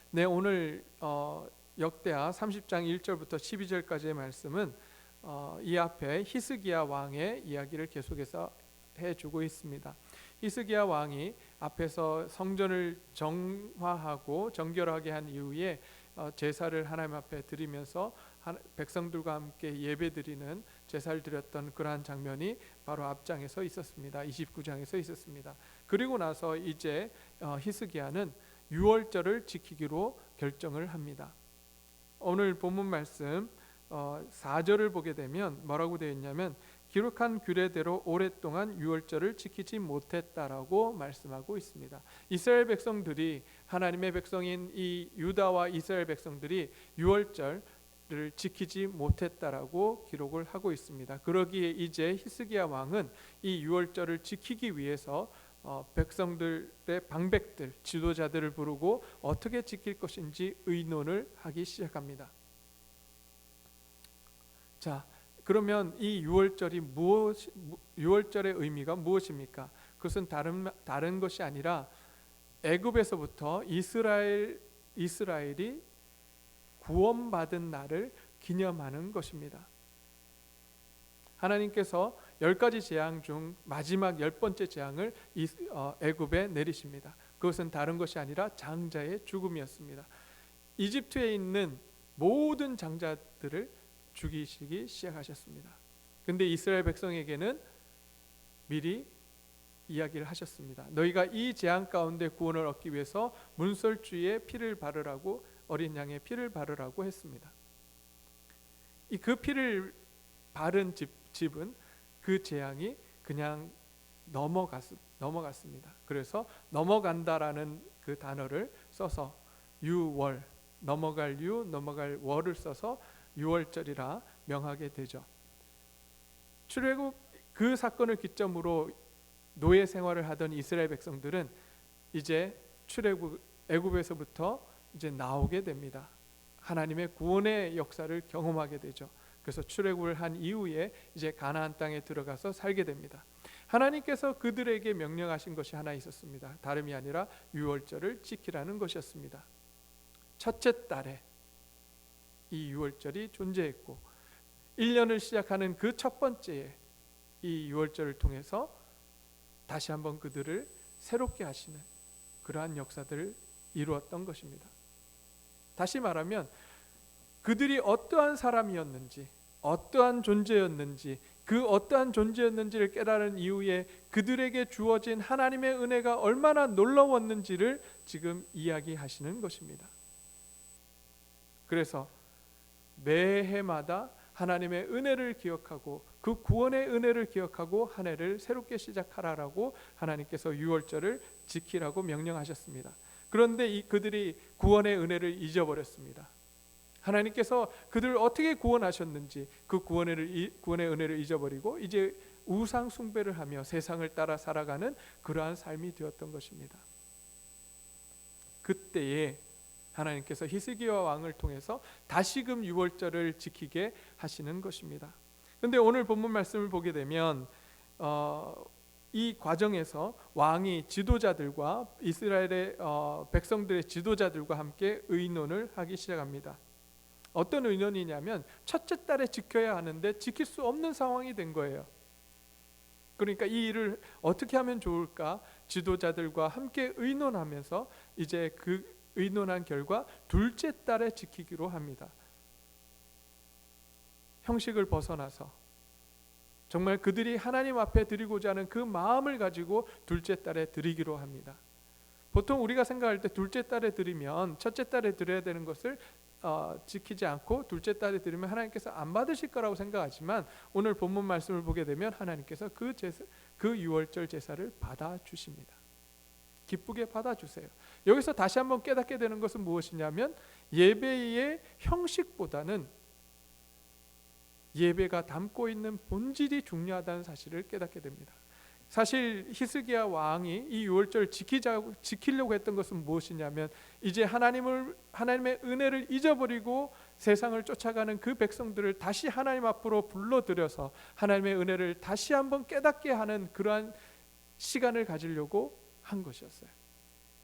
네, 오늘 역대하 30장 1절부터 12절까지의 말씀은 이 앞에 히스기야 왕의 이야기를 계속해서 해주고 있습니다. 히스기야 왕이 앞에서 성전을 정화하고 정결하게 한 이후에 제사를 하나님 앞에 드리면서 백성들과 함께 예배드리는 제사를 드렸던 그러한 장면이 바로 앞장에서 있었습니다. 29장에서 있었습니다. 그리고 나서 이제 히스기야는 유월절을 지키기로 결정을 합니다. 오늘 본문 말씀 4절을 보게 되면 뭐라고 되어 있냐면 기록한 규례대로 오랫동안 유월절을 지키지 못했다라고 말씀하고 있습니다. 이스라엘 백성들이 하나님의 백성인 이 유다와 이스라엘 백성들이 유월절을 지키지 못했다라고 기록을 하고 있습니다. 그러기에 이제 히스기야 왕은 이 유월절을 지키기 위해서 백성들의 방백들, 지도자들을 부르고 어떻게 지킬 것인지 의논을 하기 시작합니다. 자, 그러면 이 유월절이 유월절의 의미가 무엇입니까? 그것은 다른 것이 아니라 애굽에서부터 이스라엘이 구원받은 날을 기념하는 것입니다. 하나님께서 10가지 재앙 중 마지막 10번째 재앙을 애굽에 내리십니다. 그것은 다른 것이 아니라 장자의 죽음이었습니다. 이집트에 있는 모든 장자들을 죽이시기 시작하셨습니다. 근데 이스라엘 백성에게는 미리 이야기를 하셨습니다. 너희가 이 재앙 가운데 구원을 얻기 위해서 문설주의 피를 바르라고, 어린 양의 피를 바르라고 했습니다. 그 피를 바른 집은 그 재앙이 그냥 넘어갔습니다. 그래서 넘어간다라는 그 단어를 써서 유월, 넘어갈 월을 써서 유월절이라 명하게 되죠. 출애굽 그 사건을 기점으로 노예 생활을 하던 이스라엘 백성들은 이제 애굽에서부터 이제 나오게 됩니다. 하나님의 구원의 역사를 경험하게 되죠. 그래서 출애굽을 한 이후에 이제 가나안 땅에 들어가서 살게 됩니다. 하나님께서 그들에게 명령하신 것이 하나 있었습니다. 다름이 아니라 유월절을 지키라는 것이었습니다. 첫째 달에 이 유월절이 존재했고 1년을 시작하는 그 첫 번째에 이 유월절을 통해서 다시 한번 그들을 새롭게 하시는 그러한 역사들을 이루었던 것입니다. 다시 말하면 그들이 어떠한 사람이었는지, 어떠한 존재였는지, 그 어떠한 존재였는지를 깨달은 이후에 그들에게 주어진 하나님의 은혜가 얼마나 놀라웠는지를 지금 이야기하시는 것입니다. 그래서 매해마다 하나님의 은혜를 기억하고 그 구원의 은혜를 기억하고 한 해를 새롭게 시작하라라고 하나님께서 유월절을 지키라고 명령하셨습니다. 그런데 그들이 구원의 은혜를 잊어버렸습니다. 하나님께서 그들을 어떻게 구원하셨는지 그 구원의 은혜를 잊어버리고 이제 우상 숭배를 하며 세상을 따라 살아가는 그러한 삶이 되었던 것입니다. 그때에 하나님께서 히스기야 왕을 통해서 다시금 유월절을 지키게 하시는 것입니다. 그런데 오늘 본문 말씀을 보게 되면 이 과정에서 왕이 지도자들과 이스라엘의 백성들의 지도자들과 함께 의논을 하기 시작합니다. 어떤 의논이냐면 첫째 달에 지켜야 하는데 지킬 수 없는 상황이 된 거예요. 그러니까 이 일을 어떻게 하면 좋을까 지도자들과 함께 의논하면서 이제 그 의논한 결과 둘째 달에 지키기로 합니다. 형식을 벗어나서 정말 그들이 하나님 앞에 드리고자 하는 그 마음을 가지고 둘째 달에 드리기로 합니다. 보통 우리가 생각할 때 둘째 달에 드리면 첫째 달에 드려야 되는 것을 지키지 않고 둘째 달에 드리면 하나님께서 안 받으실 거라고 생각하지만 오늘 본문 말씀을 보게 되면 하나님께서 그 유월절 제사를 받아주십니다. 기쁘게 받아주세요. 여기서 다시 한번 깨닫게 되는 것은 무엇이냐면 예배의 형식보다는 예배가 담고 있는 본질이 중요하다는 사실을 깨닫게 됩니다. 사실 히스기야 왕이 이 유월절 지키려고 했던 것은 무엇이냐면 이제 하나님의 은혜를 잊어버리고 세상을 쫓아가는 그 백성들을 다시 하나님 앞으로 불러들여서 하나님의 은혜를 다시 한번 깨닫게 하는 그러한 시간을 가지려고 한 것이었어요.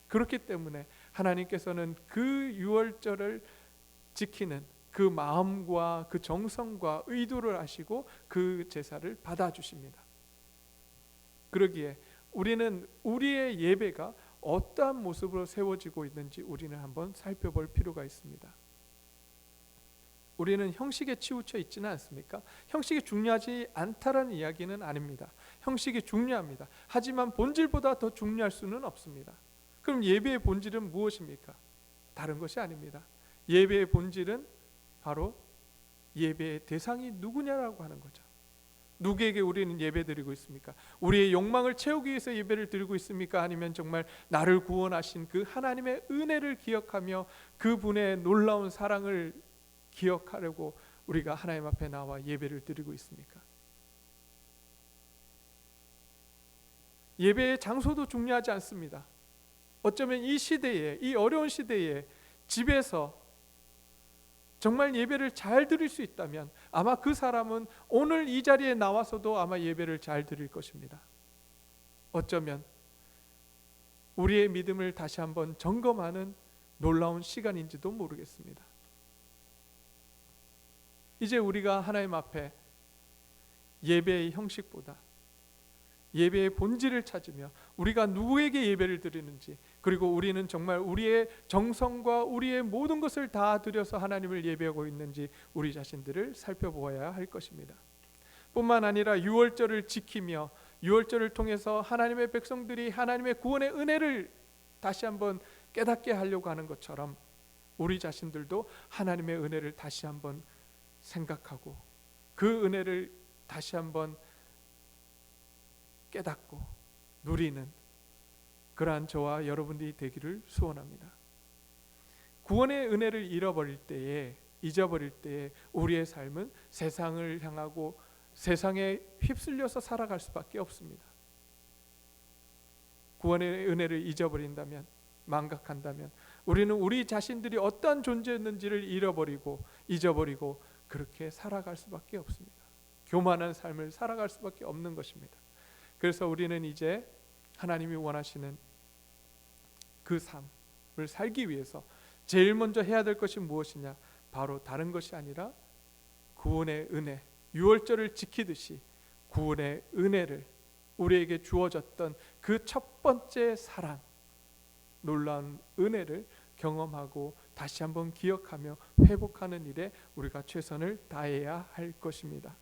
그렇기 때문에 하나님께서는 그 유월절을 지키는 그 마음과 그 정성과 의도를 아시고 그 제사를 받아주십니다. 그러기에 우리는 우리의 예배가 어떠한 모습으로 세워지고 있는지 우리는 한번 살펴볼 필요가 있습니다. 우리는 형식에 치우쳐 있지는 않습니까? 형식이 중요하지 않다라는 이야기는 아닙니다. 형식이 중요합니다. 하지만 본질보다 더 중요할 수는 없습니다. 그럼 예배의 본질은 무엇입니까? 다른 것이 아닙니다. 예배의 본질은 바로 예배의 대상이 누구냐라고 하는 거죠. 누구에게 우리는 예배 드리고 있습니까? 우리의 욕망을 채우기 위해서 예배를 드리고 있습니까? 아니면 정말 나를 구원하신 그 하나님의 은혜를 기억하며 그분의 놀라운 사랑을 기억하려고 우리가 하나님 앞에 나와 예배를 드리고 있습니까? 예배의 장소도 중요하지 않습니다. 어쩌면 이 시대에, 이 어려운 시대에 집에서 정말 예배를 잘 드릴 수 있다면 아마 그 사람은 오늘 이 자리에 나와서도 아마 예배를 잘 드릴 것입니다. 어쩌면 우리의 믿음을 다시 한번 점검하는 놀라운 시간인지도 모르겠습니다. 이제 우리가 하나님 앞에 예배의 형식보다 예배의 본질을 찾으며 우리가 누구에게 예배를 드리는지, 그리고 우리는 정말 우리의 정성과 우리의 모든 것을 다 드려서 하나님을 예배하고 있는지 우리 자신들을 살펴보아야 할 것입니다. 뿐만 아니라 유월절을 지키며 유월절을 통해서 하나님의 백성들이 하나님의 구원의 은혜를 다시 한번 깨닫게 하려고 하는 것처럼 우리 자신들도 하나님의 은혜를 다시 한번 생각하고 그 은혜를 다시 한번 깨닫고 누리는 그러한 저와 여러분들이 되기를 소원합니다. 구원의 은혜를 잊어버릴 때에 우리의 삶은 세상을 향하고 세상에 휩쓸려서 살아갈 수밖에 없습니다. 구원의 은혜를 잊어버린다면, 망각한다면 우리는 우리 자신들이 어떠한 존재였는지를 잊어버리고 그렇게 살아갈 수밖에 없습니다. 교만한 삶을 살아갈 수밖에 없는 것입니다. 그래서 우리는 이제 하나님이 원하시는 그 삶을 살기 위해서 제일 먼저 해야 될 것이 무엇이냐? 바로 다른 것이 아니라 구원의 은혜, 유월절을 지키듯이 구원의 은혜를 우리에게 주어졌던 그 첫 번째 사랑, 놀라운 은혜를 경험하고 다시 한번 기억하며 회복하는 일에 우리가 최선을 다해야 할 것입니다.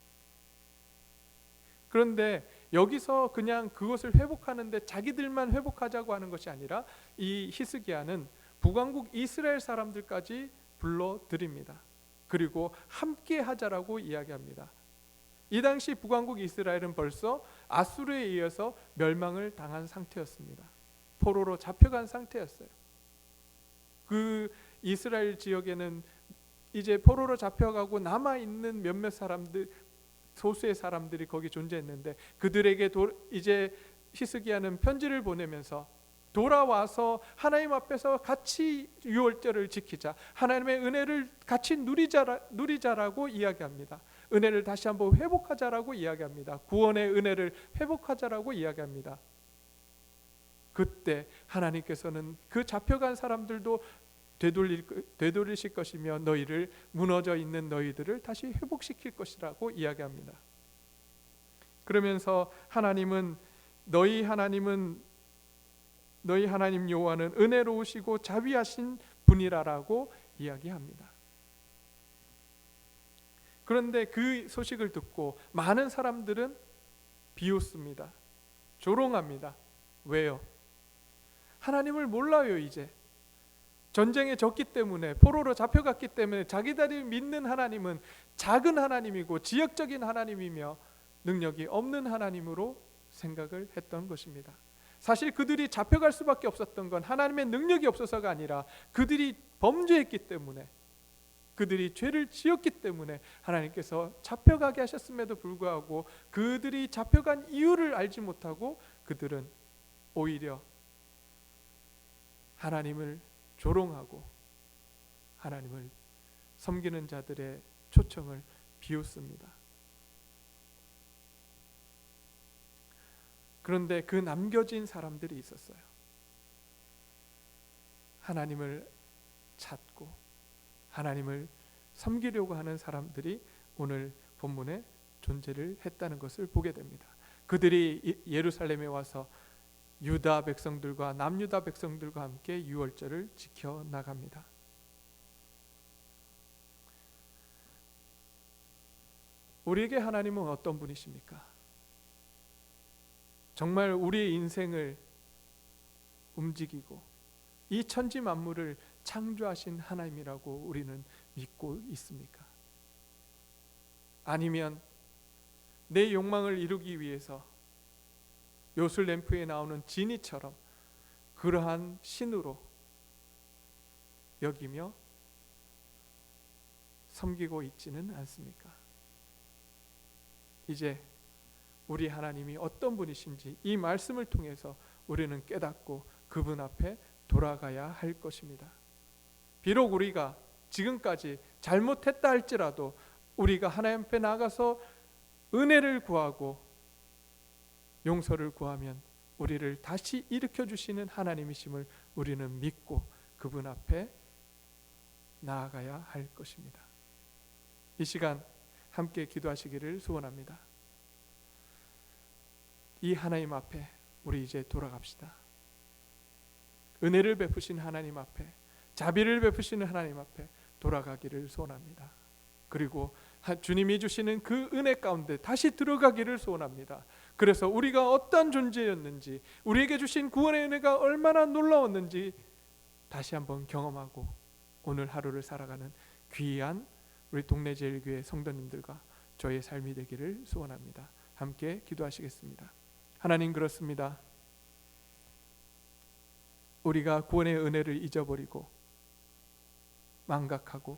그런데 여기서 그냥 그것을 회복하는데 자기들만 회복하자고 하는 것이 아니라 이 히스기야는 북왕국 이스라엘 사람들까지 불러들입니다. 그리고 함께 하자라고 이야기합니다. 이 당시 북왕국 이스라엘은 벌써 아수르에 의해서 멸망을 당한 상태였습니다. 포로로 잡혀간 상태였어요. 그 이스라엘 지역에는 이제 포로로 잡혀가고 남아있는 몇몇 사람들, 소수의 사람들이 거기 존재했는데 그들에게 이제 히스기야는 편지를 보내면서 돌아와서 하나님 앞에서 같이 유월절을 지키자, 하나님의 은혜를 같이 누리자라고 이야기합니다. 은혜를 다시 한번 회복하자라고 이야기합니다. 구원의 은혜를 회복하자라고 이야기합니다. 그때 하나님께서는 그 잡혀간 사람들도 되돌리실 것이며 너희를, 무너져 있는 너희들을 다시 회복시킬 것이라고 이야기합니다. 그러면서 너희 하나님 여호와는 은혜로우시고 자비하신 분이라고 이야기합니다. 그런데 그 소식을 듣고 많은 사람들은 비웃습니다. 조롱합니다. 왜요? 하나님을 몰라요. 이제 전쟁에 졌기 때문에, 포로로 잡혀갔기 때문에 자기들이 믿는 하나님은 작은 하나님이고 지역적인 하나님이며 능력이 없는 하나님으로 생각을 했던 것입니다. 사실 그들이 잡혀갈 수밖에 없었던 건 하나님의 능력이 없어서가 아니라 그들이 범죄했기 때문에, 그들이 죄를 지었기 때문에 하나님께서 잡혀가게 하셨음에도 불구하고 그들이 잡혀간 이유를 알지 못하고 그들은 오히려 하나님을 조롱하고 하나님을 섬기는 자들의 초청을 비웃습니다. 그런데 그 남겨진 사람들이 있었어요. 하나님을 찾고 하나님을 섬기려고 하는 사람들이 오늘 본문에 존재를 했다는 것을 보게 됩니다. 그들이 예루살렘에 와서 유다 백성들과 남유다 백성들과 함께 유월절을 지켜 나갑니다. 우리에게 하나님은 어떤 분이십니까? 정말 우리의 인생을 움직이고 이 천지 만물을 창조하신 하나님이라고 우리는 믿고 있습니까? 아니면 내 욕망을 이루기 위해서 요술램프에 나오는 지니처럼 그러한 신으로 여기며 섬기고 있지는 않습니까? 이제 우리 하나님이 어떤 분이신지 이 말씀을 통해서 우리는 깨닫고 그분 앞에 돌아가야 할 것입니다. 비록 우리가 지금까지 잘못했다 할지라도 우리가 하나님 앞에 나가서 은혜를 구하고 용서를 구하면 우리를 다시 일으켜 주시는 하나님이심을 우리는 믿고 그분 앞에 나아가야 할 것입니다. 이 시간 함께 기도하시기를 소원합니다. 이 하나님 앞에 우리 이제 돌아갑시다. 은혜를 베푸신 하나님 앞에, 자비를 베푸시는 하나님 앞에 돌아가기를 소원합니다. 그리고 주님이 주시는 그 은혜 가운데 다시 들어가기를 소원합니다. 그래서 우리가 어떤 존재였는지, 우리에게 주신 구원의 은혜가 얼마나 놀라웠는지 다시 한번 경험하고 오늘 하루를 살아가는 귀한 우리 동네 제일교회 성도님들과 저의 삶이 되기를 소원합니다. 함께 기도하시겠습니다. 하나님, 그렇습니다. 우리가 구원의 은혜를 잊어버리고 망각하고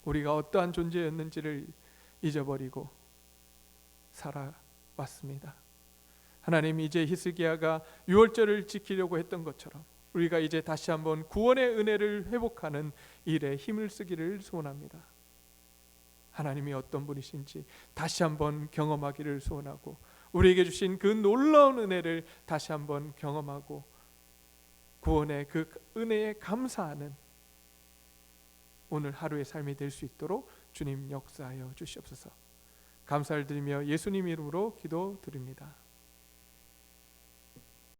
우리가 어떠한 존재였는지를 잊어버리고 살아왔습니다. 하나님, 이제 히스기야가 유월절을 지키려고 했던 것처럼 우리가 이제 다시 한번 구원의 은혜를 회복하는 일에 힘을 쓰기를 소원합니다. 하나님이 어떤 분이신지 다시 한번 경험하기를 소원하고 우리에게 주신 그 놀라운 은혜를 다시 한번 경험하고 구원의 그 은혜에 감사하는 오늘 하루의 삶이 될 수 있도록 주님 역사하여 주시옵소서. 감사를 드리며 예수님 이름으로 기도드립니다.